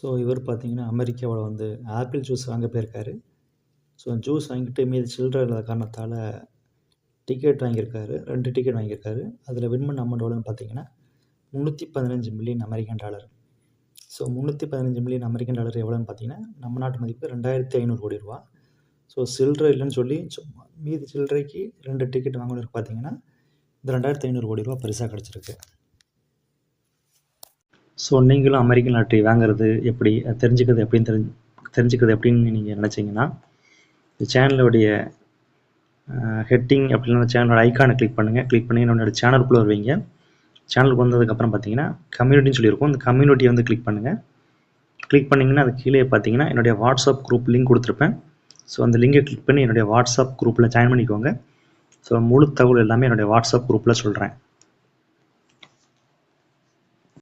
So இவர் பார்த்தீங்கன்னா, அமெரிக்காவுல வந்து ஆப்பிள் ஜூஸ் வாங்க போயிருக்காரு. ஸோ ஜூஸ் வாங்கிட்டு மீதி சில்லற இல்லாத காரணத்தால டிக்கெட் வாங்கியிருக்காரு. 2 டிக்கெட் வாங்கியிருக்காரு. அதில வின் பண்ண அமௌண்ட் எவ்வளோன்னு பார்த்தீங்கன்னா, 315 million American dollar. So 315 million American dollar எவ்வளோன்னு பார்த்தீங்கன்னா, நம்ம நாட்டு மதிப்பு ரூ. 2500 கோடி. ஸோ சில்லற இல்லன்னு சொல்லி சும்மா மீதி சில்லறைக்கு 2 டிக்கெட் வாங்கினவருக்கு பார்த்தீங்கன்னா, இந்த ரூ. 2500 கோடி பரிசா கிடைச்சிருக்கு. ஸோ நீங்களும் அமெரிக்கன் லாட்டரி வாங்குறது எப்படி? தெரிஞ்சுக்கிறது எப்படின்னு நீங்கள் நினச்சிங்கன்னா, இந்த சேனலுடைய ஹெட்டிங் அப்படின்னா அந்த சேனலோட ஐக்கானை கிளிக் பண்ணுங்கள். கிளிக் பண்ணி என்னோட சேனலுக்குள்ளே வருவீங்க. சேனலுக்கு வந்ததுக்கப்புறம் பார்த்தீங்கன்னா, கம்யூனிட்டின்னு சொல்லியிருக்கும். இந்த கம்யூனிட்டியை வந்து கிளிக் பண்ணுங்கள். கிளிக் பண்ணிங்கன்னா அது கீழே பார்த்தீங்கன்னா என்னுடைய வாட்ஸ்அப் குரூப் லிங்க் கொடுத்துருப்பேன். ஸோ அந்த லிங்கை கிளிக் பண்ணி என்னுடைய வாட்ஸ்அப் குரூப்பில் ஜாயின் பண்ணிக்கோங்க. ஸோ முழு தகவல் எல்லாமே என்னுடைய வாட்ஸ்அப் குரூப்பில் சொல்கிறேன்.